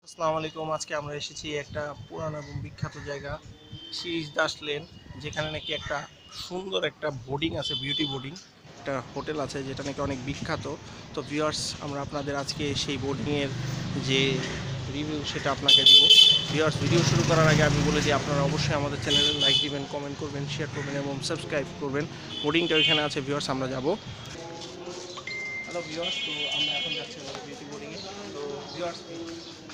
আসসালামু আলাইকুম। আজকে আমরা এসেছি একটা পুরানো এবং বিখ্যাত জায়গা, শিরীষ দাস লেন, যেখানে নাকি একটা সুন্দর একটা বোর্ডিং আছে, বিউটি বোর্ডিং, একটা হোটেল আছে যেটা নাকি অনেক বিখ্যাত। তো ভিউয়ার্স, আমরা আপনাদের আজকে সেই বোর্ডিংয়ের যে রিভিউ সেটা আপনাকে দিব। ভিউয়ার্স, ভিডিও শুরু করার আগে আমি বলে দিই, আপনারা অবশ্যই আমাদের চ্যানেলে লাইক দিবেন, কমেন্ট করবেন, শেয়ার করবেন এবং সাবস্ক্রাইব করবেন। বোর্ডিংটা ওইখানে আছে ভিউয়ার্স, আমরা যাব। হ্যালো ভিউয়ার্স, তো আমরা এখন যাচ্ছি আমাদের বিউটি বোর্ডিংয়ে। তো ভিউয়ার্স,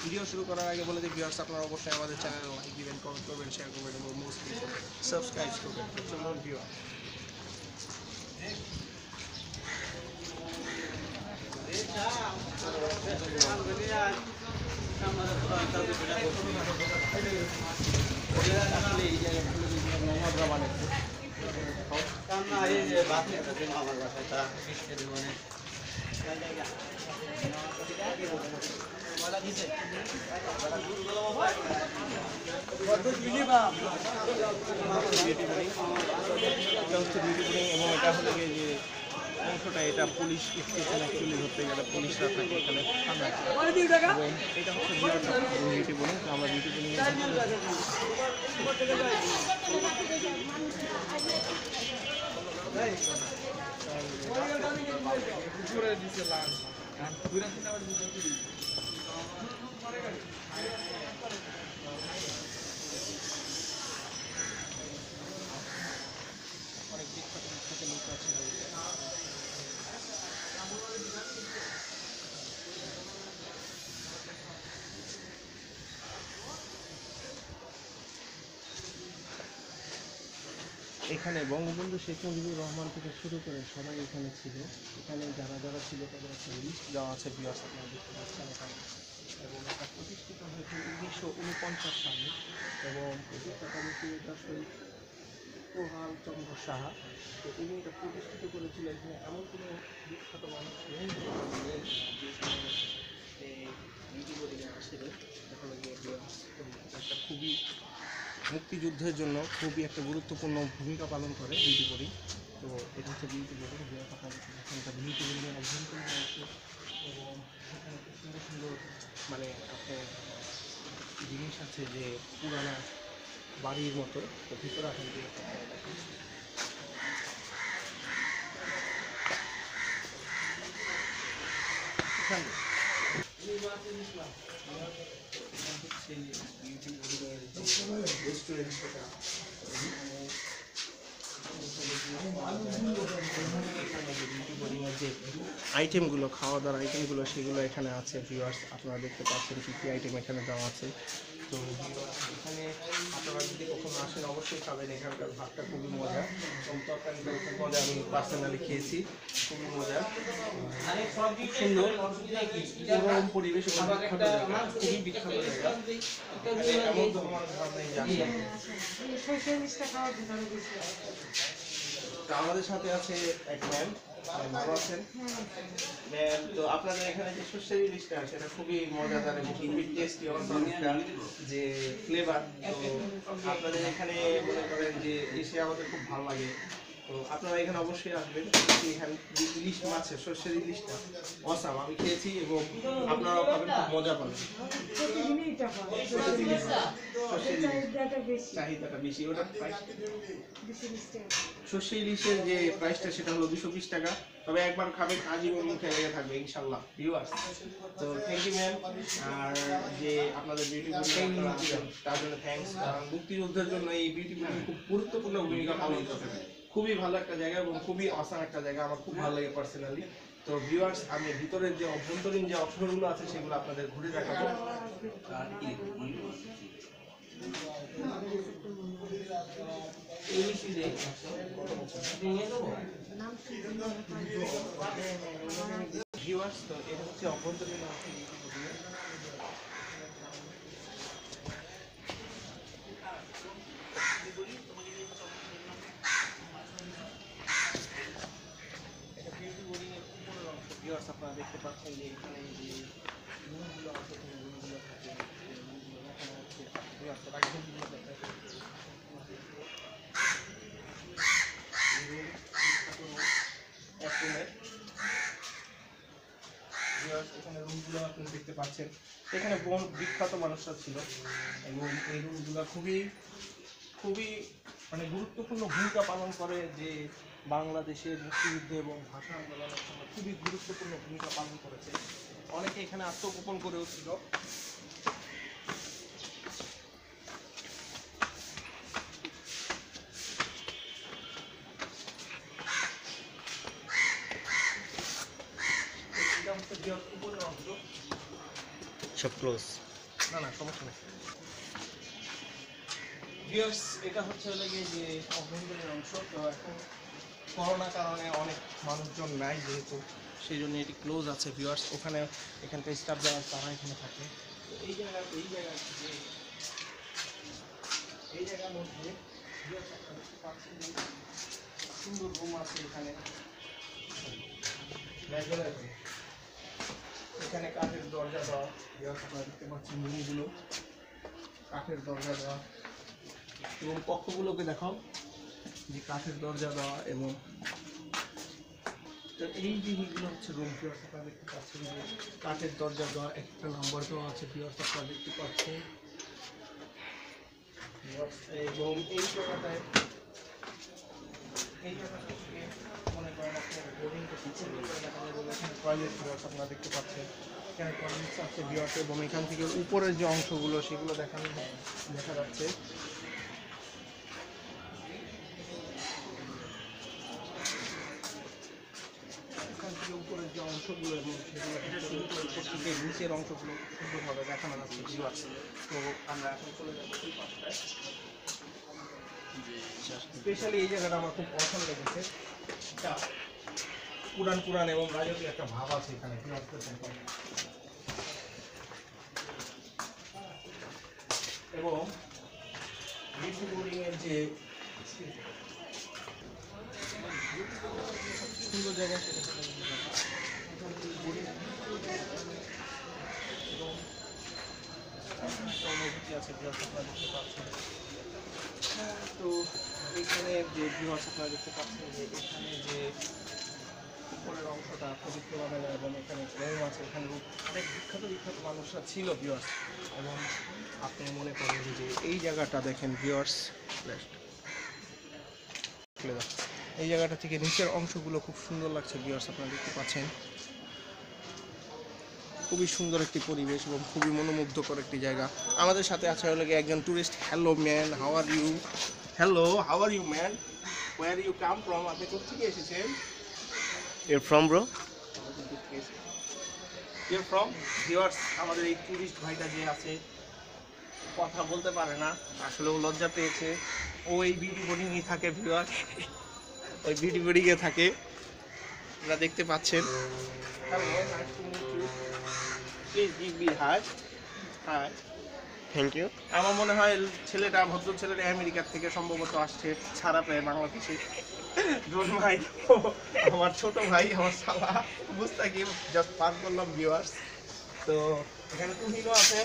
ভিডিও শুরু করার আগে বলে দিই ভিউয়ার্স, আপনারা অবশ্যই আমাদের চ্যানেলে লাইক দিবেন, কমেন্ট করবেন, শেয়ার করবেন এবং মোস্টলি সাবস্ক্রাইব করবেন। তো চলুন ভিউয়ার্স। আসলে এই জায়গাগুলো মোহাম্মদরা বানাচ্ছে। আমার বাসাটা এবং এটা হলো যে অংশটা, এটা পুলিশ স্টেশন অ্যাকচুয়ালি ধরতে গেলে পুলিশরা থাকে এখানে থানায়। এবং এটা হচ্ছে বিউটি বোর্ডিং। তো আমরা বিউটি বোর্ডিং অনেক বিখ্যাত বিখ্যাত লোক আছে। এখানে বঙ্গবন্ধু শেখ মুজিবুর রহমান থেকে শুরু করে সবাই এখানে ছিল। এখানে যারা যারা ছিল তাদের একটা লিস্ট দেওয়া আছে, ভিউয়ার্স আপনারা দেখতে পাচ্ছেন এখানে। এবং এটা প্রতিষ্ঠিত হয়েছে 1949 সালে এবং প্রতিষ্ঠাতা মুক্তিযোদ্ধা শহীদ প্রহাল চন্দ্র সাহা। তো উনি এটা প্রতিষ্ঠিত করেছিল। এখানে এমন কোনো বিখ্যাত মানুষ নেই একটা খুবই মুক্তিযুদ্ধের জন্য খুবই একটা গুরুত্বপূর্ণ ভূমিকা পালন করে বিউটি বোর্ডিং। তো এটা হচ্ছে বিউটি বোর্ডিং। এখানটা বিউটি বোর্ডিংয়ের অভ্যন্তরীণ আছে এবং এখানে খুব সুন্দর সুন্দর মানে আপনার জিনিস আছে যে পুরানা বাড়ির মতো। তো ভিতরে এখন দিয়ে যে আইটেমগুলো, খাওয়া দাওয়ার আইটেমগুলো, সেগুলো এখানে আছে ভিউয়ার্স। আপনারা দেখতে পাচ্ছেন কী কী আইটেম এখানে দেওয়া আছে। তো এখানে আপনারা যদি কখনো আসেন অবশ্যই খাবেন। এখানকার ভাতটা খুবই মজা এবং তরকারিটা খুব মজা, আমি পার্সোনালি খেয়েছি, খুবই মজা, খুব সুন্দর, গরম পরিবেশ, খুবই বিখ্যাত জায়গা। এমন তো আমার ধারণাই জানি। তো আমাদের সাথে আছে এক ম্যাম। ভালো আছেন ম্যাম? তো আপনাদের এখানে যে সর্ষের ইলিশটা সেটা খুবই মজাদার এবং খুবই টেস্টি, যে ফ্লেভার। তো আপনাদের এখানে মনে করেন যে এসে আমাদের খুব ভালো লাগে। তো আপনারা এখানে অবশ্যই আসবেন। এখানে যে ইলিশ মাছের সর্ষের ইলিশটা অসাম, আমি খেয়েছি এবং আপনারাও খাবেন, খুব মজা পাবেন। চাহিদাটা বেশি। ওটার প্রাইস সর্ষে ইলিশের যে প্রাইসটা সেটা হলো 220 টাকা। তবে একবার খাবেন আজীবন মুখে লেগে থাকবে ইনশাল্লাহ ভিউয়ার্স। তো থ্যাংক ইউ ম্যাম। আর যে আপনাদের বিউটি বোর্ডিং তার জন্য থ্যাংকস। কারণ মুক্তিযুদ্ধের জন্য এই বিউটি বোর্ডিং খুব গুরুত্বপূর্ণ ভূমিকা পালন করে। খুবই ভালো একটা জায়গা এবং খুবই অসাম একটা জায়গা, আমার খুব ভালো লাগে পার্সোনালি। তো ভিউয়ার্স, আমি ভিতরের যে অভ্যন্তরীণ যে অপশনগুলো আছে সেগুলো আপনাদের ঘুরে দেখাবো। ভিউয়ার্স, তো এটা হচ্ছে অভ্যন্তরীণ ভিউয়ার্স। আপনারা দেখতে পাচ্ছেন যে এখানে যে রুমগুলো আছে, রুমগুলো থাকে, রুমগুলো দেখানো হচ্ছে ভিউয়ার্স। এখানে রুমগুলো আপনি দেখতে পাচ্ছেন। এখানে বহু বিখ্যাত মানুষরা ছিল এবং এই রুমগুলো খুবই খুবই মানে গুরুত্বপূর্ণ ভূমিকা পালন করে, যে বাংলাদেশের মুক্তিযুদ্ধ এবং ভাষা আন্দোলনের সময় খুবই গুরুত্বপূর্ণ ভূমিকা পালন করেছে। অনেকে এখানে আত্মগোপন করেও ছিল। এটা হচ্ছে উপরের অংশ। সব ক্লোজ। না না, সমস্যা নেই। ভিউয়ার্স, এটা হচ্ছে হলো গিয়ে যে অভ্যন্তরীণ অংশ। তো এখন করোনা কারণে অনেক মানুষজন নাই যেহেতু, সেই জন্য এটি ক্লোজ আছে ভিউয়ার্স। ওখানে এখানকার স্টাফ যারা তারা এখানে থাকে। তো এই জায়গার মধ্যে viewers আপনারা দেখতে পাচ্ছেন যে সুন্দর রুম আছে এখানে। এখানে কাঠের দরজা দেওয়া, ভিউয়ার্স আপনারা দেখতে পাচ্ছেন রুমগুলো কাঠের দরজা দেওয়া, এবং কক্ষগুলোকে দেখাও যে কাঠের দরজা দেওয়া। এবং তো এই জিনিসগুলো হচ্ছে রুম। ভিউয়ার্স আপনারা দেখতে পাচ্ছেন যে কাঠের দরজা দেওয়া, একটা নাম্বার দেওয়া আছে ভিউয়ার্স আপনারা দেখতে পাচ্ছেন। এবং এই জায়গাটায় থেকে মনে করেন আপনার বোর্ডিং করতে দেখা যায়, এবং এখানে টয়লেট ভিউয়ার্স আপনারা দেখতে পাচ্ছেন। এখানে টয়লেট আছে ভিউয়ার্স, এবং এখান থেকে উপরের যে অংশগুলো সেগুলো দেখা যাচ্ছে। উপরের যে অংশগুলো এবং সেগুলো নিচের অংশগুলো সুন্দরভাবে দেখানো যাচ্ছে ভিউয়ার্স। তো আমরা এখন চলে যাবো এই পাশটায়। স্পেশালি এই জায়গাটা আমার খুব পছন্দ লেগেছে। এটা পুরান এবং রাজকীয় একটা ভাব আছে এখানে। এবং বিউটি বোর্ডিং এর যে সুন্দর জায়গা সেটা অনুভূতি আছে ভিউয়ার্স আপনারা দেখতে পাচ্ছেন। তো এখানে যে ভিউয়ার্স আপনারা দেখতে পাচ্ছেন যে এখানে যে উপরের অংশটা পবিত্র বানানো, এবং এখানে রুম আছে, এখানে অনেক বিখ্যাত মানুষরা ছিল ভিউয়ার্স। এবং আপনি মনে করেন যে এই জায়গাটা দেখেন ভিউয়ার্স, এই জায়গাটা থেকে নিচের অংশগুলো খুব সুন্দর লাগছে ভিউয়ার্স আপনারা দেখতে পাচ্ছেন। খুবই সুন্দর একটি পরিবেশ এবং খুবই মনোমুগ্ধকর একটি জায়গা। আমাদের সাথে আছে হলো একজন tourist. Hello man, how are you? Hello, how are you man? Where you come from? আপনি কোথা থেকে এসেছেন? You're from, bro? You're from? Viewers, আমাদের এই টুরিস্ট ভাইটা যে আছে কথা বলতে পারে না, আসলে ও লজ্জা পেয়েছে। ও এই বিউটি বোর্ডিংয়ে থাকে ভিউয়ার্স, ওই বিউটি বোর্ডিংয়ে থাকে, আপনারা দেখতে পাচ্ছেন। Hello, nice to meet you. Please give me hi. Hi. Thank you. আমার মনে হয় ভদ্র ছেলেটা আমেরিকার থেকে সম্ভবত আসছে ছাড়া পেয়ে বাংলাদেশে। ডোন্ট মাইন্ড, আমার ছোট ভাই, আমার শালা মুস্তাকিম, জাস্ট পার করলাম ভিউয়ার্স। তো এখানে তুহিনও আছে,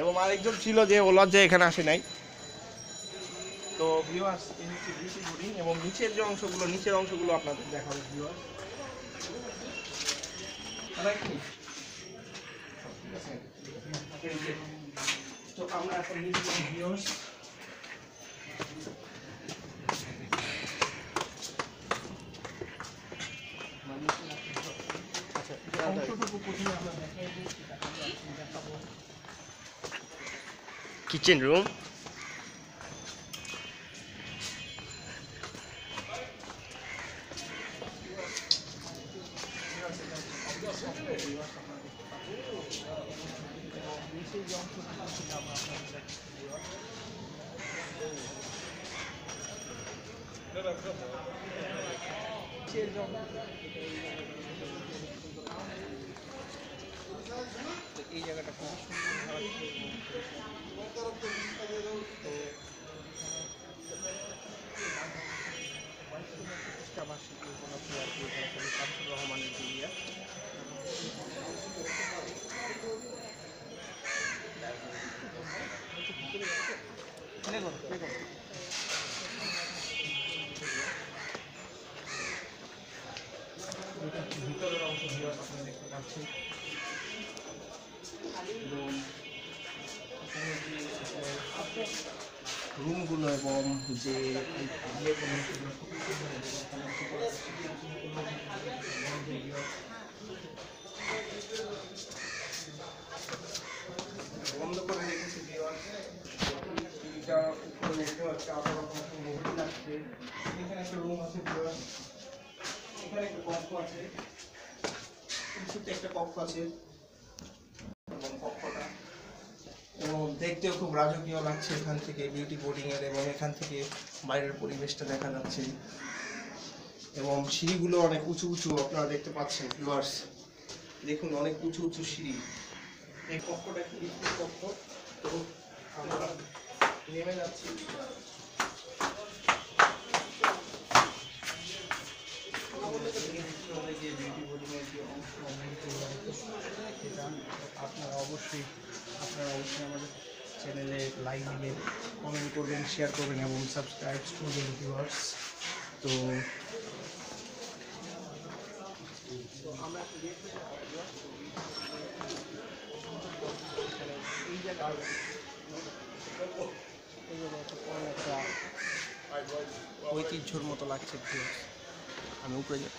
এবং আরেকজন ছিল যে ও লজ্জায় এখানে আসে নাই। তো ভিউয়ার্স, এই হচ্ছে বিউটি বোর্ডিং, এবং নিচের অংশগুলো আপনাদের দেখাবো ভিউয়ার্স। তো আমরা এখন ভিউয়ার্স Kitchen room. এই জায়গাটা খুবই সুন্দর। প্রতিষ্ঠাবার্ষিকী উপলক্ষে আর কি এখানে কবি শামসুর রহমানের জিয়া। ভিতরের অংশ ভিউয়ার্স আপনারা দেখতে পাচ্ছেন। রুমগুলো এবং যে ইয়েগুলো সেগুলো বন্ধ করে রেখেছি টিভিটা উপরে উঠে হচ্ছে আবার মুভি লাগছে। এখানে একটা রুম আছে, এখানে একটা কক্ষ আছে, ছোট্ট একটা কক্ষ আছে এবং কক্ষটা এবং দেখতেও খুব রাজকীয় লাগছে এখান থেকে বিউটি বোর্ডিং এর, এবং এখান থেকে বাইরের পরিবেশটা দেখা যাচ্ছে এবং সিঁড়িগুলো অনেক উঁচু উঁচু আপনারা দেখতে পাচ্ছেন ভিউয়ার্স, দেখুন অনেক উঁচু উঁচু সিঁড়ি। এই কক্ষটা একটি বিদ্যুৎ কক্ষ। তো আমরা নেমে যাচ্ছি। যে বিউটি বোর্ডিংয়ের যে অংশ সেটা আপনারা অবশ্যই আমাদের চ্যানেলে লাইক দিবেন, কমেন্ট করবেন, শেয়ার করবেন এবং সাবস্ক্রাইব করবেন ভিউয়ার্স। তো আমরা এই জায়গায় একটা ঐতিহ্যর মতো লাগছে ভিউয়ার্স। আমি উপরে যাই।